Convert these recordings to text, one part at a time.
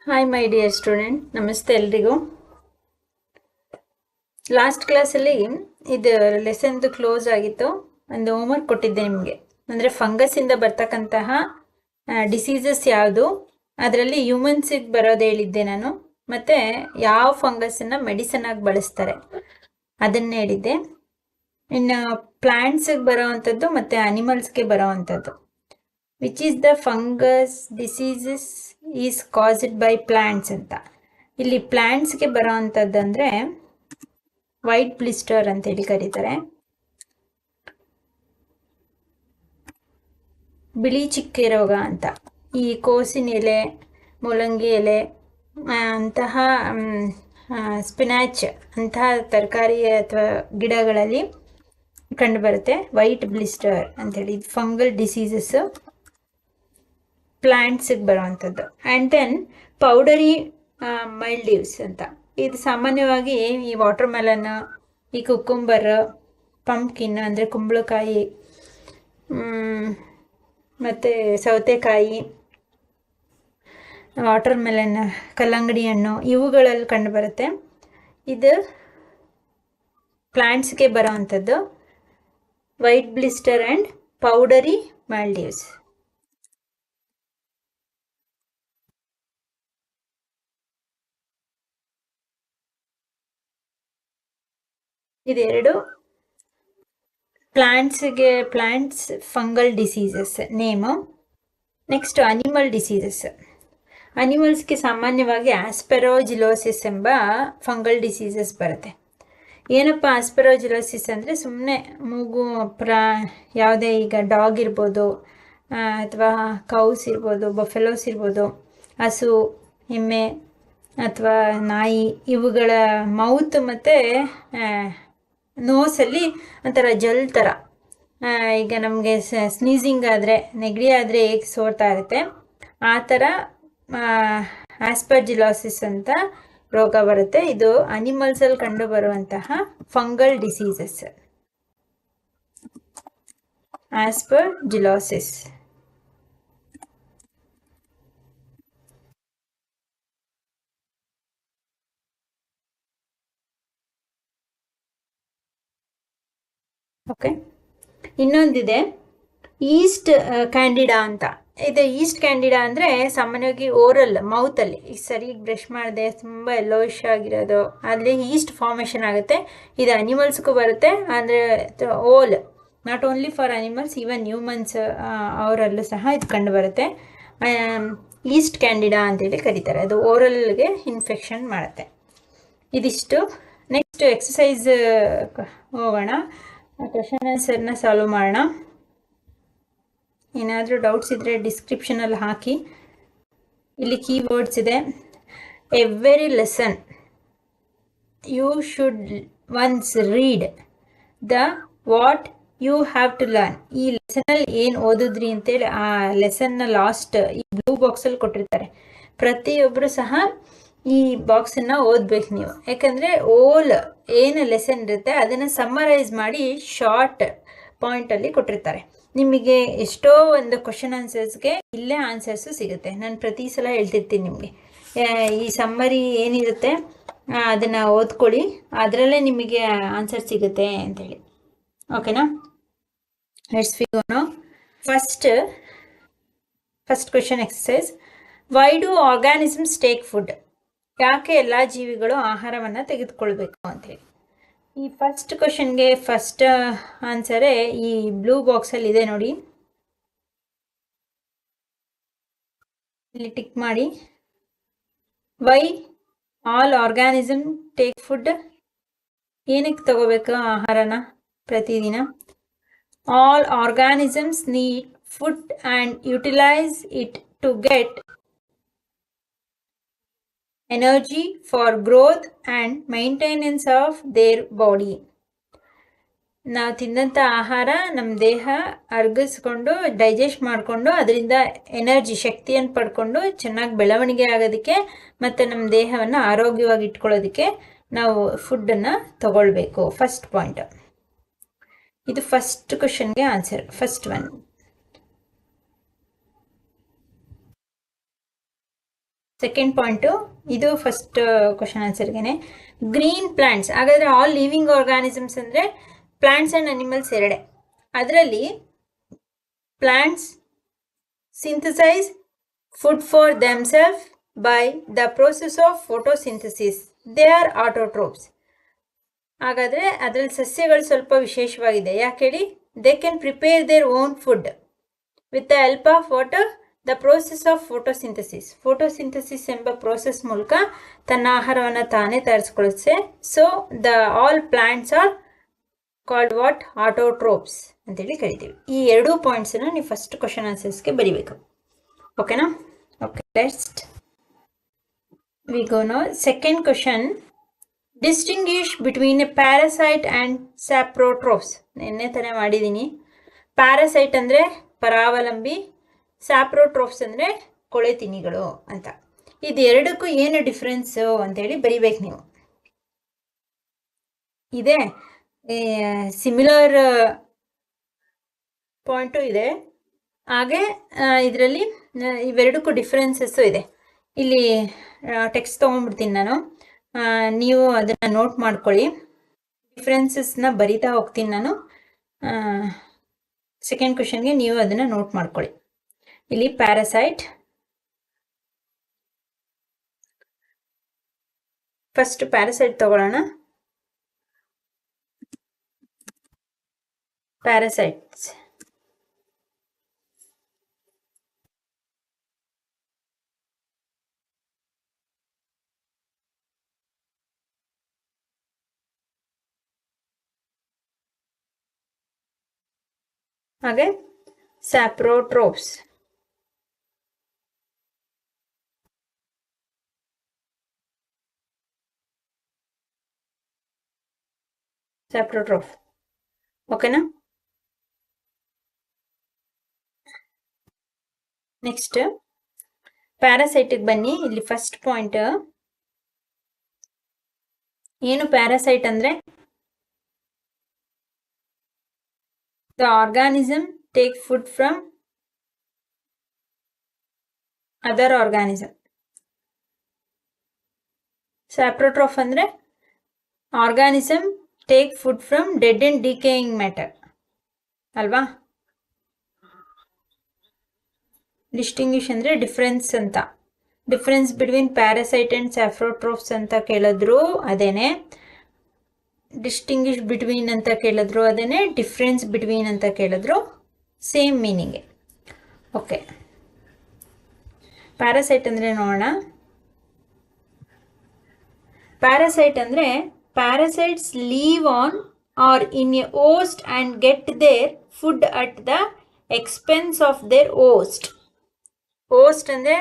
Hi my dear student, ನಮಸ್ತೆ ಎಲ್ರಿಗೂ. Last ಕ್ಲಾಸಲ್ಲಿ ಇದು ಲೆಸನ್ದು ಕ್ಲೋಸ್ ಆಗಿತ್ತು. ಒಂದು ಹೋಮ್ವರ್ಕ್ ಕೊಟ್ಟಿದ್ದೆ ನಿಮಗೆ. ಅಂದರೆ ಫಂಗಸ್ಸಿಂದ ಬರ್ತಕ್ಕಂತಹ ಡಿಸೀಸಸ್ ಯಾವುದು, ಅದರಲ್ಲಿ ಹ್ಯೂಮನ್ಸಿಗೆ ಬರೋದು ಹೇಳಿದ್ದೆ ನಾನು. ಮತ್ತು ಯಾವ ಫಂಗಸ್ಸನ್ನು ಮೆಡಿಸನ್ ಆಗಿ ಬಳಸ್ತಾರೆ ಅದನ್ನು ಹೇಳಿದ್ದೆ. ಇನ್ನು ಪ್ಲ್ಯಾಂಟ್ಸಿಗೆ ಬರೋ ಅಂಥದ್ದು ಮತ್ತು ಅನಿಮಲ್ಸ್ಗೆ ಬರೋ ಅಂಥದ್ದು. Which is the fungus diseases is caused by plants ಅಂತ. ಇಲ್ಲಿ ಪ್ಲ್ಯಾಂಟ್ಸ್ಗೆ ಬರೋ ಅಂಥದ್ದು ಅಂದರೆ ವೈಟ್ ಬ್ಲಿಸ್ಟರ್ ಅಂತೇಳಿ ಕರೀತಾರೆ. ಬಿಳಿ ಚಿಕ್ಕೆ ರೋಗ ಅಂತ. ಈ ಕೋಸಿನ ಎಲೆ, ಮೂಲಂಗಿ ಎಲೆ ಅಂತಹ ಸ್ಪಿನಾಚ್ ಅಂತಹ ತರಕಾರಿ ಅಥವಾ ಗಿಡಗಳಲ್ಲಿ ಕಂಡುಬರುತ್ತೆ ವೈಟ್ ಬ್ಲಿಸ್ಟರ್ ಅಂತೇಳಿ. ಇದು ಫಂಗಲ್ ಡಿಸೀಸಸ್ಸು, ಪ್ಲ್ಯಾಂಟ್ಸಿಗೆ ಬರುವಂಥದ್ದು. ಆ್ಯಂಡ್ ದೆನ್ ಪೌಡರಿ ಮೈಲ್ಡ್ಯೂಸ್ ಅಂತ. ಇದು ಸಾಮಾನ್ಯವಾಗಿ ಈ ವಾಟರ್ ಮೆಲನ್, ಈ ಕುಕ್ಕುಂಬರ್, ಪಂಪ್ಕಿನ್ ಅಂದರೆ ಕುಂಬಳಕಾಯಿ, ಮತ್ತು ಸೌತೆಕಾಯಿ, ವಾಟರ್ ಮೆಲನ್, ಕಲ್ಲಂಗಡಿ ಹಣ್ಣು, ಇವುಗಳಲ್ಲಿ ಕಂಡುಬರುತ್ತೆ. ಇದು ಪ್ಲ್ಯಾಂಟ್ಸ್ಗೆ ಬರೋ ಅಂಥದ್ದು white blister and powdery mildews. ಇದೆರಡು plants fungal diseases name. Next animal diseases. ಅನಿಮಲ್ಸ್ಗೆ ಸಾಮಾನ್ಯವಾಗಿ ಆಸ್ಪೆರೋಜಿಲೋಸಿಸ್ ಎಂಬ ಫಂಗಲ್ ಡಿಸೀಸಸ್ ಬರುತ್ತೆ. ಏನಪ್ಪ ಆಸ್ಪೆರೋಜಿಲೋಸಿಸ್ ಅಂದರೆ, ಸುಮ್ಮನೆ ಮೂಗು ಯಾವುದೇ ಈಗ ಡಾಗ್ ಇರ್ಬೋದು, ಅಥವಾ ಕೌಸ್ ಇರ್ಬೋದು, ಬಫೆಲೋಸ್ ಇರ್ಬೋದು, ಹಸು, ಎಮ್ಮೆ ಅಥವಾ ನಾಯಿ, ಇವುಗಳ ಮೌತ್ ಮತ್ತು ನೋಸಲ್ಲಿ ಒಂಥರ ಜಲ್ ಥರ, ಈಗ ನಮಗೆ ಸ್ನೀಸಿಂಗ್ ಆದರೆ, ನೆಗಡಿ ಆದರೆ ಹೇಗೆ ಸೋರ್ತಾ ಇರುತ್ತೆ, ಆ ಥರ ಆಸ್ಪರ್ಜಿಲೋಸಿಸ್ ಅಂತ ರೋಗ ಬರುತ್ತೆ. ಇದು ಅನಿಮಲ್ಸಲ್ಲಿ ಕಂಡು ಬರುವಂತಹ ಫಂಗಲ್ ಡಿಸೀಸಸ್, ಆಸ್ಪರ್ಜಿಲೋಸಿಸ್. ಓಕೆ, ಇನ್ನೊಂದಿದೆ ಈಸ್ಟ್ ಕ್ಯಾಂಡಿಡಾ ಅಂತ. ಇದು ಈಸ್ಟ್ ಕ್ಯಾಂಡಿಡಾ ಅಂದರೆ ಸಾಮಾನ್ಯವಾಗಿ ಓರಲ್, ಮೌತಲ್ಲಿ ಸರಿಯಾಗಿ ಬ್ರಷ್ ಮಾಡದೆ ತುಂಬ ಯೆಲ್ಲೋಯಿಶ್ ಆಗಿರೋದು, ಅಲ್ಲಿ ಈಸ್ಟ್ ಫಾರ್ಮೇಷನ್ ಆಗುತ್ತೆ. ಇದು ಅನಿಮಲ್ಸ್ಗೂ ಬರುತ್ತೆ. ಅಂದರೆ all, not only for animals, even humans ಅವರಲ್ಲೂ ಸಹ ಇದು ಕಂಡು ಬರುತ್ತೆ. ಈಸ್ಟ್ ಕ್ಯಾಂಡಿಡಾ ಅಂತೇಳಿ ಕರೀತಾರೆ. ಅದು ಓರಲ್ಗೆ ಇನ್ಫೆಕ್ಷನ್ ಮಾಡುತ್ತೆ. ಇದಿಷ್ಟು. ನೆಕ್ಸ್ಟ್ ಎಕ್ಸಸೈಸ್ ಹೋಗೋಣ. ಕ್ವೆಶನ್ ಆನ್ಸರ್ನ ಸಾಲ್ವ್ ಮಾಡೋಣ. ಏನಾದರೂ ಡೌಟ್ಸ್ ಇದ್ದರೆ ಡಿಸ್ಕ್ರಿಪ್ಷನಲ್ಲಿ ಹಾಕಿ. ಇಲ್ಲಿ ಕೀವರ್ಡ್ಸ್ ಇದೆ. Every lesson you should once read the what you have to learn. ಈ ಲೆಸನಲ್ಲಿ ಏನು ಓದಿದ್ರಿ ಅಂತೇಳಿ ಆ ಲೆಸನ್ನ ಲಾಸ್ಟ್ ಈ ಬ್ಲೂ ಬಾಕ್ಸಲ್ಲಿ ಕೊಟ್ಟಿರ್ತಾರೆ. ಪ್ರತಿಯೊಬ್ಬರು ಸಹ ಈ ಬಾಕ್ಸನ್ನು ಓದಬೇಕು ನೀವು. ಯಾಕಂದರೆ ಓಲ್ ಏನು ಲೆಸನ್ ಇರುತ್ತೆ ಅದನ್ನು ಸಮ್ಮರೈಸ್ ಮಾಡಿ ಶಾರ್ಟ್ ಪಾಯಿಂಟಲ್ಲಿ ಕೊಟ್ಟಿರ್ತಾರೆ. ನಿಮಗೆ ಎಷ್ಟೋ ಒಂದು ಕ್ವಶನ್ ಆನ್ಸರ್ಸ್ಗೆ ಇಲ್ಲೇ ಆನ್ಸರ್ಸು ಸಿಗುತ್ತೆ. ನಾನು ಪ್ರತಿ ಸಲ ಹೇಳ್ತಿರ್ತೀನಿ ನಿಮಗೆ, ಈ ಸಮ್ಮರಿ ಏನಿರುತ್ತೆ ಅದನ್ನು ಓದ್ಕೊಳ್ಳಿ, ಅದರಲ್ಲೇ ನಿಮಗೆ ಆನ್ಸರ್ ಸಿಗುತ್ತೆ ಅಂತೇಳಿ. ಓಕೆನಾ? ಲೆಟ್ಸ್ ಫಿಗೋನು. First question exercise. Why do organisms take food? ಯಾಕೆ ಎಲ್ಲ ಜೀವಿಗಳು ಆಹಾರವನ್ನು ತೆಗೆದುಕೊಳ್ಬೇಕು ಅಂತೇಳಿ. ಈ ಫಸ್ಟ್ ಕ್ವೆಶನ್ಗೆ ಫಸ್ಟ್ ಆನ್ಸರೇ ಈ ಬ್ಲೂ ಬಾಕ್ಸಲ್ಲಿ ಇದೆ ನೋಡಿ, ಇಲ್ಲಿ ಟಿಕ್ ಮಾಡಿ. Why all organism take food? ಏನಕ್ಕೆ ತಗೋಬೇಕು ಆಹಾರನ ಪ್ರತಿದಿನ? All organisms need food and utilise it to get energy for growth and maintenance of their body. ನಾವು ತಿಂದಂಥ ಆಹಾರ ನಮ್ಮ ದೇಹ ಅರಗಿಸ್ಕೊಂಡು ಡೈಜೆಸ್ಟ್ ಮಾಡಿಕೊಂಡು ಅದರಿಂದ ಎನರ್ಜಿ, ಶಕ್ತಿಯನ್ನು ಪಡ್ಕೊಂಡು ಚೆನ್ನಾಗಿ ಬೆಳವಣಿಗೆ ಆಗೋದಕ್ಕೆ ಮತ್ತು ನಮ್ಮ ದೇಹವನ್ನು ಆರೋಗ್ಯವಾಗಿ ಇಟ್ಕೊಳ್ಳೋದಕ್ಕೆ ನಾವು ಫುಡ್ಡನ್ನು ತಗೊಳ್ಬೇಕು. ಫಸ್ಟ್ ಪಾಯಿಂಟ್ ಇದು. ಫಸ್ಟ್ ಕ್ವೆಶನ್ಗೆ answer, first one. Second point, ಇದು ಫಸ್ಟ್ ಕ್ವಶನ್ ಆನ್ಸರ್ಗೆ. ಗ್ರೀನ್ ಪ್ಲಾಂಟ್ಸ್, ಹಾಗಾದರೆ ಆಲ್ ಲಿವಿಂಗ್ ಆರ್ಗಾನಿಸಮ್ಸ್ ಅಂದರೆ ಪ್ಲಾಂಟ್ಸ್ ಆ್ಯಂಡ್ ಅನಿಮಲ್ಸ್ ಎರಡೇ. ಅದರಲ್ಲಿ plants synthesise food for themselves by the process of photosynthesis. They are autotrophs. ಹಾಗಾದರೆ ಅದರಲ್ಲಿ ಸಸ್ಯಗಳು ಸ್ವಲ್ಪ ವಿಶೇಷವಾಗಿದೆ. ಯಾಕೆ ಹೇಳಿ? They can prepare their own food with the help of water, the process of photosynthesis. Photosynthesis ಎಂಬ ಪ್ರೋಸೆಸ್ ಮೂಲಕ ತನ್ನ ಆಹಾರವನ್ನು ತಾನೇ ತಯಾರಿಸ್ಕೊಳ್ಳುತ್ತೆ. So the all plants are called what? Autotrophs ಅಂತೇಳಿ ಕರಿತೀವಿ. ಈ ಎರಡೂ ಪಾಯಿಂಟ್ಸನ್ನು ನೀವು ಫಸ್ಟ್ ಕ್ವಶನ್ ಆನ್ಸರ್ಸ್ಗೆ ಬರೀಬೇಕು. ಓಕೆನಾ? Okay, next we go now. Second question, distinguish between a parasite and saprotrophs. ನೆನ್ನೆ ತಾನೇ ಮಾಡಿದ್ದೀನಿ. ಪ್ಯಾರಾಸೈಟ್ ಅಂದರೆ ಪರಾವಲಂಬಿ, ಸ್ಯಾಪ್ರೋಟ್ರೋಫ್ಸ್ ಅಂದರೆ ಕೊಳೆ ತಿನ್ನಿಗಳು ಅಂತ. ಇದೆರಡಕ್ಕೂ ಏನು ಡಿಫ್ರೆನ್ಸು ಅಂತೇಳಿ ಬರಿಬೇಕು ನೀವು. ಇದೆ ಸಿಮಿಲರ್ ಪಾಯಿಂಟು ಇದೆ, ಹಾಗೆ ಇದರಲ್ಲಿ ಇವೆರಡಕ್ಕೂ ಡಿಫ್ರೆನ್ಸಸ್ಸು ಇದೆ. ಇಲ್ಲಿ ಟೆಕ್ಸ್ಟ್ ತೊಗೊಂಡ್ಬಿಡ್ತೀನಿ ನಾನು, ನೀವು ಅದನ್ನು ನೋಟ್ ಮಾಡ್ಕೊಳ್ಳಿ. ಡಿಫ್ರೆನ್ಸಸ್ನ ಬರಿತಾ ಹೋಗ್ತೀನಿ ನಾನು. ಸೆಕೆಂಡ್ ಕ್ವೆಶನ್ಗೆ ನೀವು ಅದನ್ನು ನೋಟ್ ಮಾಡ್ಕೊಳ್ಳಿ. ಇಲ್ಲಿ ಪ್ಯಾರಾಸೈಟ್, ಫಸ್ಟ್ ಪ್ಯಾರಾಸೈಟ್ ತಗೊಳ್ಳೋಣ. ಪ್ಯಾರಾಸೈಟ್ಸ್ ಹಾಗೆ ಸ್ಯಾಪ್ರೋಟ್ರೋಪ್ಸ್. ಸ್ಯಾಪ್ರೋಟ್ರೋಫ್, ಓಕೆನಾ? ನೆಕ್ಸ್ಟ್ ಪ್ಯಾರಾಸೈಟಿಗೆ ಬನ್ನಿ. ಇಲ್ಲಿ ಫಸ್ಟ್ ಪಾಯಿಂಟ್ ಏನು? ಪ್ಯಾರಾಸೈಟ್ ಅಂದರೆ the organism take food from other organism. Saprotroph ಅಂದ್ರೆ organism take food from dead and decaying matter ಅಲ್ವಾ? ಡಿಸ್ಟಿಂಗ್ವಿಷ್ ಅಂದರೆ ಡಿಫ್ರೆನ್ಸ್ ಅಂತ. ಡಿಫ್ರೆನ್ಸ್ ಬಿಟ್ವೀನ್ ಪ್ಯಾರಾಸೈಟ್ ಆ್ಯಂಡ್ ಸ್ಯಾಪ್ರೋಟ್ರೋಫ್ಸ್ ಅಂತ ಕೇಳಿದ್ರು ಅದೇನೆ, ಡಿಸ್ಟಿಂಗ್ವಿಷ್ ಬಿಟ್ವೀನ್ ಅಂತ ಕೇಳಿದ್ರು ಅದೇನೆ, ಡಿಫ್ರೆನ್ಸ್ ಬಿಟ್ವೀನ್ ಅಂತ ಕೇಳಿದ್ರು ಸೇಮ್ ಮೀನಿಂಗೆ. ಓಕೆ, ಪ್ಯಾರಾಸೈಟ್ ಅಂದರೆ ನೋಡೋಣ. ಪ್ಯಾರಾಸೈಟ್ ಅಂದರೆ parasites live on or in a host and get their food at the expense of their host. Host ಅಂದರೆ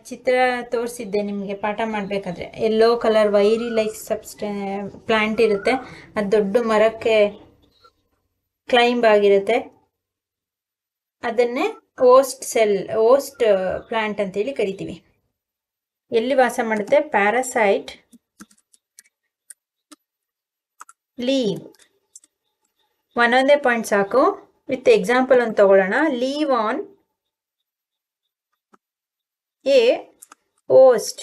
ಚಿತ್ರ ತೋರಿಸಿದ್ದೆ ನಿಮಗೆ ಪಾಠ ಮಾಡಬೇಕಾದ್ರೆ. Yellow colour wiry like plant ಇರುತ್ತೆ, ಅದು ದೊಡ್ಡ ಮರಕ್ಕೆ ಕ್ಲೈಂಬ್ ಆಗಿರುತ್ತೆ, ಅದನ್ನೇ ಹೋಸ್ಟ್ ಪ್ಲಾಂಟ್ ಅಂತೇಳಿ ಕರಿತೀವಿ. ಎಲ್ಲಿ ವಾಸ ಮಾಡುತ್ತೆ? Parasite leave. ಒಂದೊಂದೇ ಪಾಯಿಂಟ್ ಸಾಕು, ವಿತ್ ಎಕ್ಸಾಂಪಲ್ ಅಂತ ತಗೊಳ್ಳೋಣ. Leave on a host,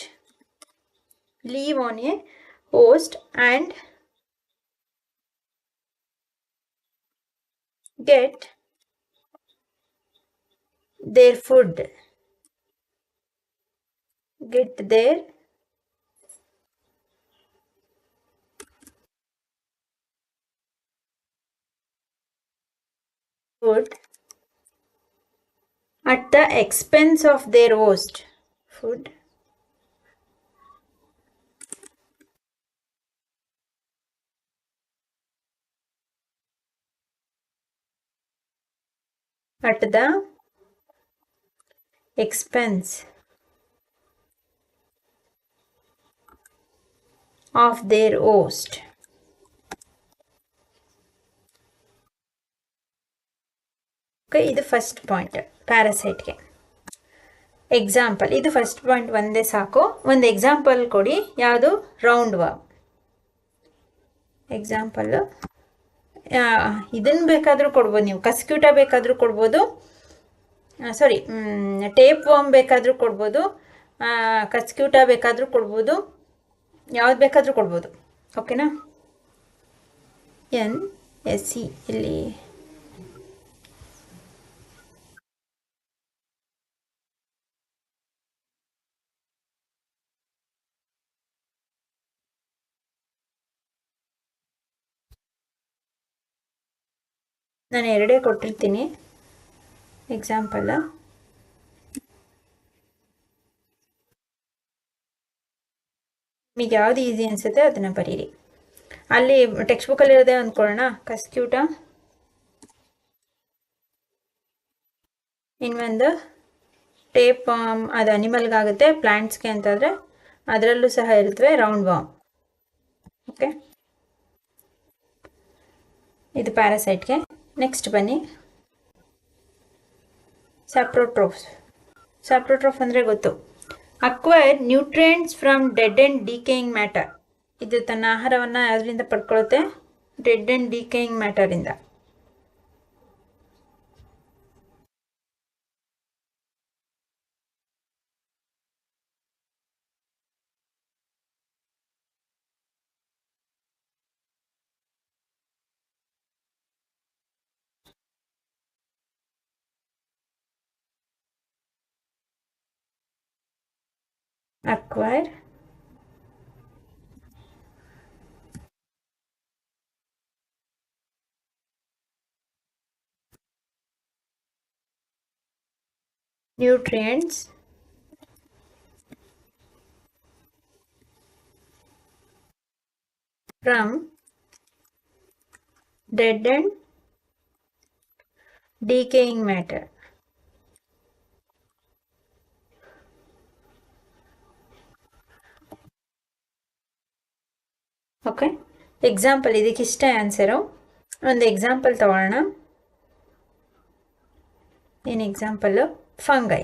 leave on a host and get their food, get their food at the expense of their host. Food at the expense of their host. Okay, ಇದು first point ಪ್ಯಾರಾಸೈಟ್ಗೆ. Example, ಇದು first point ಒಂದೇ ಸಾಕು. ಒಂದು example ಕೊಡಿ. ಯಾವುದು? Round wow example. ಇದನ್ನು ಬೇಕಾದರೂ ಕೊಡ್ಬೋದು ನೀವು, ಕಸ್ಕ್ಯೂಟ ಬೇಕಾದರೂ ಕೊಡ್ಬೋದು, ಸಾರಿ, ಟೇಪ್ ವಾಮ್ ಬೇಕಾದರೂ ಕೊಡ್ಬೋದು, ಕಸ್ಕ್ಯೂಟ ಬೇಕಾದರೂ ಕೊಡ್ಬೋದು, ಯಾವ್ದು ಬೇಕಾದರೂ ಕೊಡ್ಬೋದು. ಓಕೆನಾ? NSE ಇಲ್ಲಿ ನಾನು ಎರಡೇ ಕೊಟ್ಟಿರ್ತೀನಿ ಎಕ್ಸಾಂಪಲ್. ನಿಮಗೆ ಯಾವುದು ಈಸಿ ಅನಿಸುತ್ತೆ ಅದನ್ನು ಬರೀರಿ. ಅಲ್ಲಿ ಟೆಕ್ಸ್ಟ್ ಬುಕ್ಕಲ್ಲಿ ಇರೋದೇ ಅಂದ್ಕೊಳ್ಳೋಣ, ಕಸ್ಕ್ಯೂಟ, ಇನ್ನೊಂದು ಟೇಪ್ ವಾಮ್, ಅದು ಅನಿಮಲ್ಗಾಗುತ್ತೆ. ಪ್ಲಾಂಟ್ಸ್ಗೆ ಅಂತಂದರೆ ಅದರಲ್ಲೂ ಸಹ ಇರುತ್ತವೆ ರೌಂಡ್ ವಾಮ್. ಓಕೆ, ಇದು ಪ್ಯಾರಾಸೈಟ್ಗೆ. ನೆಕ್ಸ್ಟ್ ಬನ್ನಿ, ಸ್ಯಾಪ್ರೋಟ್ರೋಫ್. ಸ್ಯಾಪ್ರೋಟ್ರೋಫ್ ಅಂದರೆ ಗೊತ್ತು, acquire nutrients from dead and decaying matter. ಇದು ತನ್ನ ಆಹಾರವನ್ನು ಯಾವುದರಿಂದ ಪಡ್ಕೊಳ್ಳುತ್ತೆ? ಡೆಡ್ ಆ್ಯಂಡ್ ಡಿಕೇಯಿಂಗ್ ಮ್ಯಾಟರಿಂದ. Acquire nutrients from dead and decaying matter. Okay, example ಇದಕ್ಕಿಷ್ಟೇ ಆನ್ಸರು. ಒಂದು ಎಕ್ಸಾಂಪಲ್ ತಗೊಳ್ಳೋಣ. ಏನು ಎಕ್ಸಾಂಪಲ್ಲು? ಫಂಗೈ.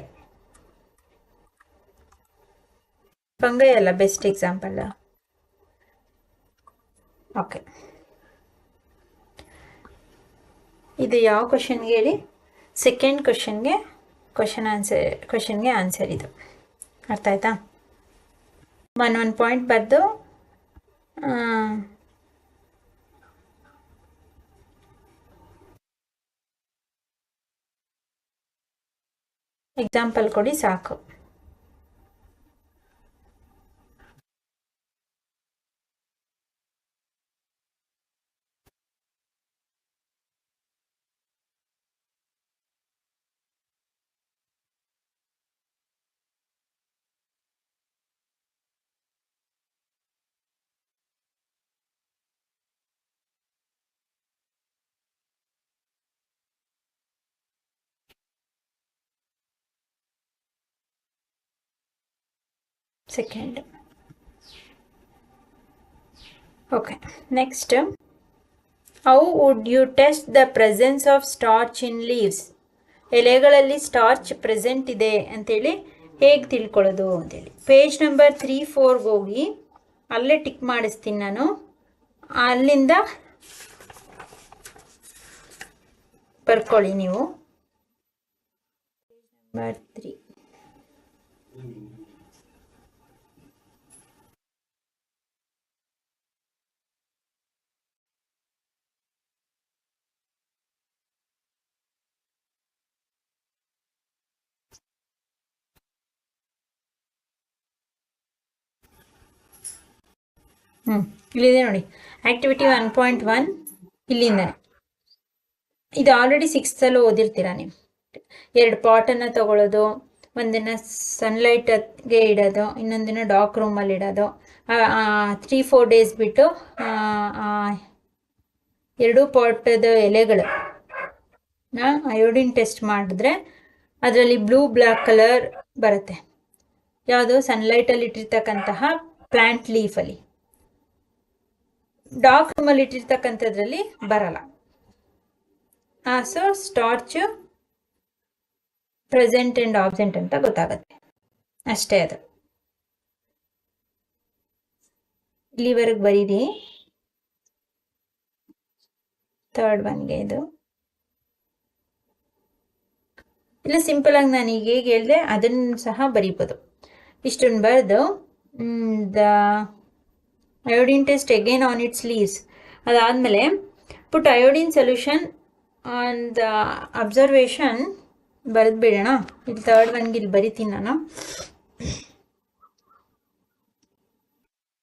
ಫಂಗೈ ಅಲ್ಲ ಬೆಸ್ಟ್ ಎಕ್ಸಾಂಪಲ್. ಓಕೆ, ಇದು ಯಾವ ಕ್ವಶನ್ಗೆ ಹೇಳಿ? ಸೆಕೆಂಡ್ ಕ್ವಶನ್ಗೆ ಕ್ವಶನ್ಗೆ ಆನ್ಸರ್ ಇದು. ಅರ್ಥ ಆಯ್ತಾ? ಒಂದು ಪಾಯಿಂಟ್ ಬರೆದು ಎಕ್ಸಾಂಪಲ್ ಕೊಡಿ ಸಾಕು. Second. Okay, next, how would you test the presence of starch in leaves? ಎಲೆಗಳಲ್ಲಿ ಸ್ಟಾರ್ಚ್ ಪ್ರೆಸೆಂಟ್ ಇದೆ ಅಂತೇಳಿ ಹೇಗೆ ತಿಳ್ಕೊಳ್ಳೋದು ಅಂತೇಳಿ. ಪೇಜ್ ನಂಬರ್ 3-4ಗೆ ಹೋಗಿ ಅಲ್ಲೇ ಟಿಕ್ ಮಾಡಿಸ್ತೀನಿ ನಾನು. ಅಲ್ಲಿಂದ ಬರ್ಕೊಳ್ಳಿ ನೀವು. ನಂಬರ್ 3. ಇಲ್ಲಿದೆ ನೋಡಿ, ಆಕ್ಟಿವಿಟಿ 1.1 ಇಲ್ಲಿಂದನೇ. ಇದು ಆಲ್ರೆಡಿ 6th ಓದಿರ್ತೀರ ನೀವು. 2 ಪಾಟನ್ನು ತಗೊಳ್ಳೋದು, ಒಂದನ್ನು ಸನ್ಲೈಟ್ಗೆ ಇಡೋದು, ಇನ್ನೊಂದಿನ ಡಾರ್ಕ್ ರೂಮಲ್ಲಿ ಇಡೋದು, 3-4 ಡೇಸ್ ಬಿಟ್ಟು 2 ಪಾಟದ ಎಲೆಗಳು ಅಯೋಡಿನ್ ಟೆಸ್ಟ್ ಮಾಡಿದ್ರೆ ಅದರಲ್ಲಿ ಬ್ಲೂ ಬ್ಲ್ಯಾಕ್ ಕಲರ್ ಬರುತ್ತೆ. ಯಾವುದು? ಸನ್ಲೈಟಲ್ಲಿ ಇಟ್ಟಿರ್ತಕ್ಕಂತಹ ಪ್ಲ್ಯಾಂಟ್ ಲೀಫಲ್ಲಿ. ಡಾರ್ಕ್ ರೂಮಲ್ಲಿ ಇಟ್ಟಿರ್ತಕ್ಕಂಥದ್ರಲ್ಲಿ ಬರಲ್ಲ. So starch present and absent ಅಂತ ಗೊತ್ತಾಗುತ್ತೆ ಅಷ್ಟೇ. ಅದು ಇಲ್ಲಿವರೆಗೆ ಬರೀರಿ. 3rd ಒನ್ಗೆ ಇದು ಇಲ್ಲ ಸಿಂಪಲಾಗಿ ನಾನು ಈಗ ಹೇಗೆ ಹೇಳಿದೆ ಅದನ್ನು ಸಹ ಬರೀಬೋದು. ಇಷ್ಟನ್ನು ಬರೆದು the iodine test again on its leaves. ಅದಾದಮೇಲೆ put iodine solution on the observation ಬರೆದು ಬಿಡೋಣ. ಇಲ್ಲಿ ಥರ್ಡ್ ಒನ್ಗೆ ಇಲ್ಲಿ ಬರಿತೀನಿ ನಾನು.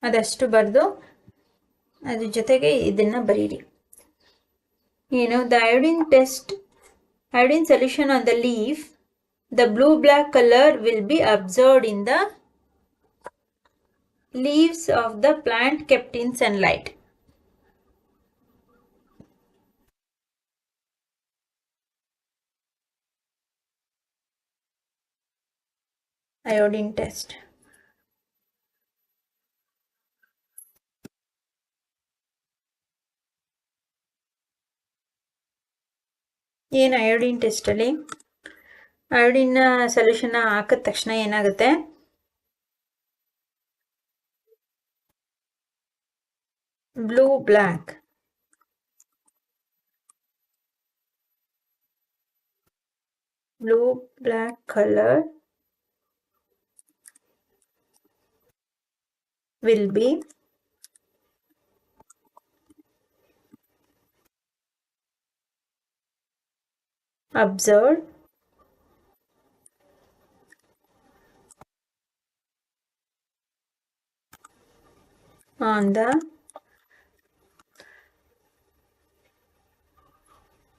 ಅದಷ್ಟು ಬರೆದು ಅದ್ರ ಜೊತೆಗೆ ಇದನ್ನು ಬರೀರಿ. ಏನು the iodine solution on the leaf, the blue-black color will be observed in the leaves of the plant kept in sunlight. Iodine test. ಏನು ಅಯೋಡಿನ್ ಟೆಸ್ಟಲ್ಲಿ ಅಯೋಡಿನ್ ಸೊಲ್ಯೂಷನ್ನ ಹಾಕಿದ ತಕ್ಷಣ ಏನಾಗುತ್ತೆ, blue black color will be observed on the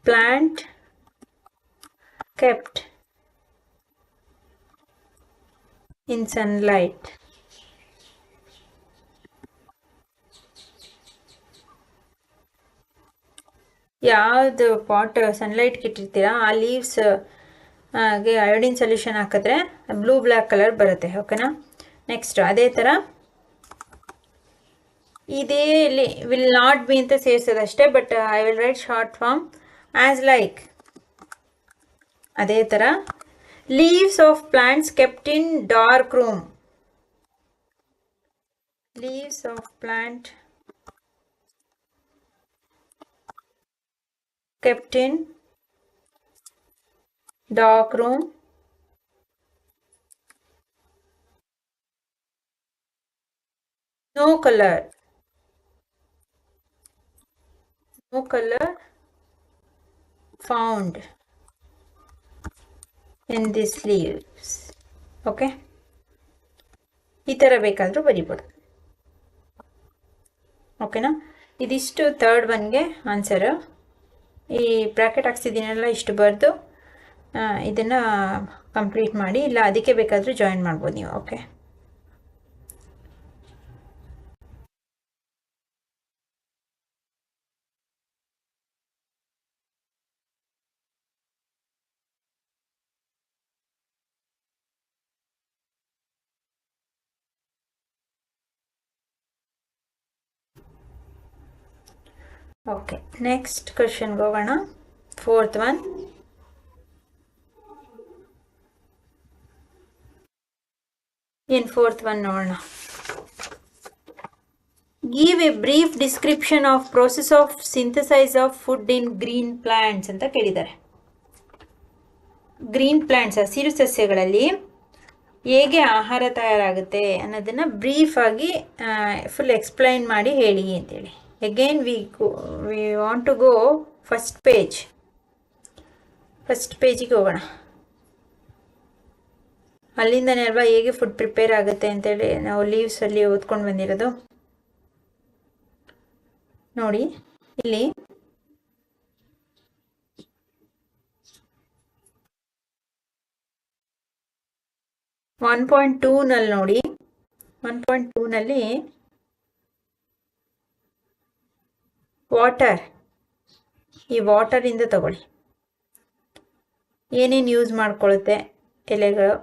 plant kept in sunlight. ಯಾವುದು pot ಸನ್ಲೈಟ್ಗೆ ಇಟ್ಟಿರ್ತೀರಾ ಆ leaves ಗೆ iodine solution ಹಾಕಿದ್ರೆ blue black colour ಬರುತ್ತೆ. ಓಕೆನಾ. ನೆಕ್ಸ್ಟ್ ಅದೇ ಥರ ಇದೇ ವಿಲ್ ನಾಟ್ ಬಿ ಅಂತ ಸೇರಿಸೋದಷ್ಟೇ, but I will write short form as like. ಅದೇ ಥರ leaves of plants kept in dark room, leaves of plant kept in dark room, no color found in these leaves. Okay, ಈ ಥರ ಬೇಕಾದರೂ ಬರಿಬೋದು. ಓಕೆನಾ. ಇದಿಷ್ಟು ಥರ್ಡ್ ಒನ್ಗೆ ಆನ್ಸರು. ಈ bracket ಹಾಕ್ಸಿದ್ದೀನಲ್ಲ ಇಷ್ಟು ಬರೆದು ಇದನ್ನು ಕಂಪ್ಲೀಟ್ ಮಾಡಿ, ಇಲ್ಲ ಅದಕ್ಕೆ ಬೇಕಾದರೂ ಜಾಯಿನ್ ಮಾಡ್ಬೋದು ನೀವು. ಓಕೆ. ಓಕೆ, ನೆಕ್ಸ್ಟ್ ಕ್ವೆಶನ್ಗೆ ಹೋಗೋಣ. Fourth one. ಏನು ಫೋರ್ತ್ ಒನ್ ನೋಡೋಣ. Give a brief description of process of synthesise of food in green plants ಅಂತ ಕೇಳಿದ್ದಾರೆ. ಗ್ರೀನ್ ಪ್ಲಾಂಟ್ಸ್ ಹಸಿರು ಸಸ್ಯಗಳಲ್ಲಿ ಹೇಗೆ ಆಹಾರ ತಯಾರಾಗುತ್ತೆ ಅನ್ನೋದನ್ನು ಬ್ರೀಫಾಗಿ ಫುಲ್ ಎಕ್ಸ್ಪ್ಲೈನ್ ಮಾಡಿ ಹೇಳಿ ಅಂತೇಳಿ. Again we want to go first page ಗೆ ಹೋಗೋಣ. ಅಲ್ಲಿಂದನೇ ಅಲ್ವಾ ಹೇಗೆ ಫುಡ್ ಪ್ರಿಪೇರ್ ಆಗುತ್ತೆ ಅಂತೇಳಿ ನಾವು ಲೀವ್ಸಲ್ಲಿ ಓದ್ಕೊಂಡು ಬಂದಿರೋದು. ನೋಡಿ ಇಲ್ಲಿ ಒನ್ 1.2 ನಲ್ಲಿ ನೋಡಿ, 1.2 ನಲ್ಲಿ ವಾಟರ್, ಈ ವಾಟರಿಂದ ತಗೊಳ್ಳಿ ಏನೇನು ಯೂಸ್ ಮಾಡ್ಕೊಳ್ಳುತ್ತೆ ಎಲೆಗಳು.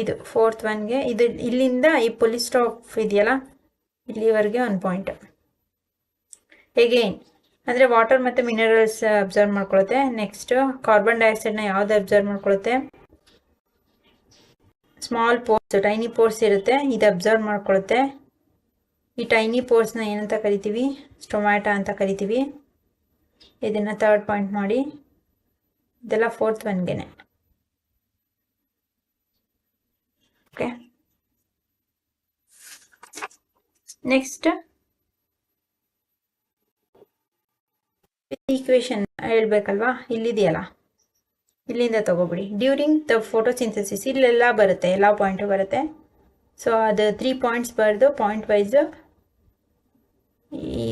ಇದು ಫೋರ್ತ್ ಒನ್ಗೆ ಇದು ಇಲ್ಲಿಂದ ಈ ಪೊಲಿಸ್ಟಾಪ್ ಇದೆಯಲ್ಲ ಇಲ್ಲಿವರೆಗೆ 1 ಪಾಯಿಂಟ್. ಎಗೇನ್ ಅಂದರೆ ವಾಟರ್ ಮತ್ತು ಮಿನರಲ್ಸ್ ಅಬ್ಸರ್ವ್ ಮಾಡ್ಕೊಳ್ಳುತ್ತೆ. ನೆಕ್ಸ್ಟ್ ಕಾರ್ಬನ್ ಡೈಆಕ್ಸೈಡ್ನ ಯಾವ್ದು ಅಬ್ಸರ್ವ್ ಮಾಡ್ಕೊಳ್ಳುತ್ತೆ, ಸ್ಮಾಲ್ ಪೋರ್ಸ್, ಟೈನಿ ಪೋರ್ಸ್ ಇರುತ್ತೆ, ಇದು ಅಬ್ಸರ್ವ್ ಮಾಡ್ಕೊಳ್ಳುತ್ತೆ. ಈ ಟೈನಿ ಪೋರ್ಸ್ನ ಏನಂತ ಕರಿತೀವಿ, ಸ್ಟೊಮ್ಯಾಟ ಅಂತ ಕರಿತೀವಿ. ಇದನ್ನು ಥರ್ಡ್ ಪಾಯಿಂಟ್ ಮಾಡಿ. ಇದೆಲ್ಲ 4th ಒನ್ಗೆನೆ. ಓಕೆ, ನೆಕ್ಸ್ಟ್ ಈಕ್ವೇಶನ್ ಹೇಳ್ಬೇಕಲ್ವಾ, ಇಲ್ಲಿದೆಯಲ್ಲ, ಇಲ್ಲಿಂದ ತಗೋಬಿಡಿ. ಡ್ಯೂರಿಂಗ್ ದ ಫೋಟೋಸಿಂಥಸಿಸ್ ಇಲ್ಲೆಲ್ಲ ಬರುತ್ತೆ, ಎಲ್ಲ ಪಾಯಿಂಟು ಬರುತ್ತೆ. ಸೊ ಅದು 3 ಪಾಯಿಂಟ್ಸ್ ಬರೆದು ಪಾಯಿಂಟ್ ವೈಸ್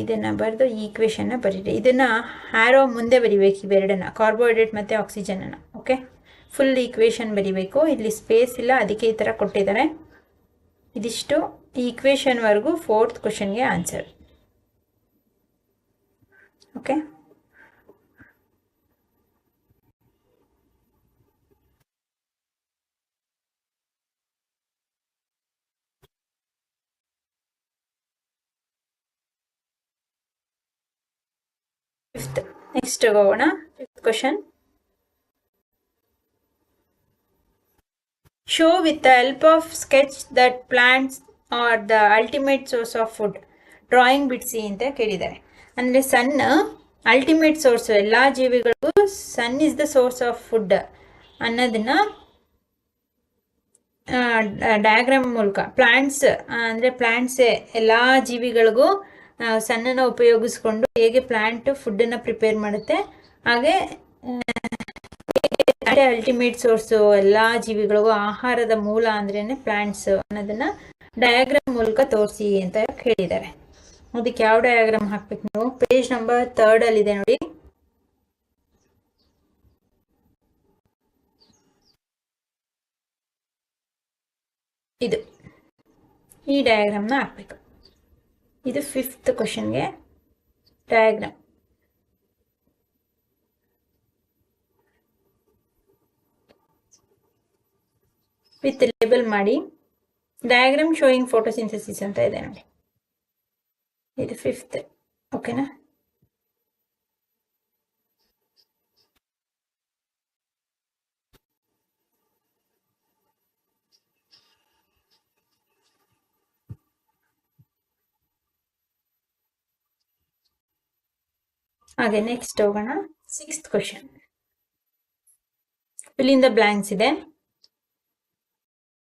ಇದನ್ನು ಬರೆದು ಈ ಈಕ್ವೇಷನ್ನ ಬರೀರಿ. ಇದನ್ನು ಹ್ಯಾರೋ ಮುಂದೆ ಬರಿಬೇಕು, ಇವೆರಡನ್ನ, ಕಾರ್ಬೋಹೈಡ್ರೇಟ್ ಮತ್ತು ಆಕ್ಸಿಜನನ್ನು. ಓಕೆ, ಫುಲ್ ಈಕ್ವೇಷನ್ ಬರಿಬೇಕು. ಇಲ್ಲಿ ಸ್ಪೇಸ್ ಇಲ್ಲ, ಅದಕ್ಕೆ ಈ ಥರ ಕೊಟ್ಟಿದ್ದಾರೆ. ಇದಿಷ್ಟು ಈ ಈಕ್ವೇಷನ್ವರೆಗೂ 4th ಕ್ವಶನ್ಗೆ ಆನ್ಸರ್. Okay, fifth. ನೆಕ್ಸ್ಟ್ ಹೋಗೋಣ, 5th question. Show with the help of sketch that plants are the ultimate source of food. Drawing ಬಿಡಿಸಿ ಅಂತ ಕೇಳಿದ್ದಾರೆ. ಅಂದರೆ ಸನ್ ಅಲ್ಟಿಮೇಟ್ ಸೋರ್ಸು, ಎಲ್ಲ ಜೀವಿಗಳಿಗೂ sun is the source of food ಅನ್ನೋದನ್ನು diagram ಮೂಲಕ, plants ಅಂದರೆ ಪ್ಲಾಂಟ್ಸೇ ಎಲ್ಲ ಜೀವಿಗಳಿಗೂ ಸನ್ನನ್ನು ಉಪಯೋಗಿಸ್ಕೊಂಡು ಹೇಗೆ ಪ್ಲಾಂಟ್ ಫುಡ್ಡನ್ನು ಪ್ರಿಪೇರ್ ಮಾಡುತ್ತೆ, ಹಾಗೆ ಅಲ್ಟಿಮೇಟ್ ಸೋರ್ಸು, ಎಲ್ಲ ಜೀವಿಗಳಿಗೂ ಆಹಾರದ ಮೂಲ ಅಂದ್ರೇನೆ ಪ್ಲಾಂಟ್ಸ್ ಅನ್ನೋದನ್ನ ಡಯಾಗ್ರಾಮ್ ಮೂಲಕ ತೋರಿಸಿ ಅಂತ ಹೇಳಿದ್ದಾರೆ. ಅದಕ್ಕೆ ಯಾವ ಡಯಾಗ್ರಾಮ್ ಹಾಕ್ಬೇಕು ನೀವು? ಪೇಜ್ ನಂಬರ್ 3 ಅಲ್ಲಿದೆ ನೋಡಿ. ಇದು ಈ ಡಯಾಗ್ರಾಮ್ನ ಹಾಕ್ಬೇಕು. ಇದು 5th ಕ್ವಶನ್ಗೆ ಡಯಾಗ್ರಾಮ್. ವಿತ್ ಲೇಬಲ್ ಮಾಡಿ. ಡಯಾಗ್ರಾಮ್ ಶೋಯಿಂಗ್ ಫೋಟೋಸಿಂಥಸಿಸ್ ಅಂತ ಇದೆ ನೋಡಿ. ಇದು 5th. ಓಕೆನಾ? ಹಾಗೆ ನೆಕ್ಸ್ಟ್ ಹೋಗೋಣ, 6th question. Fill in the blanks ಇದೆ.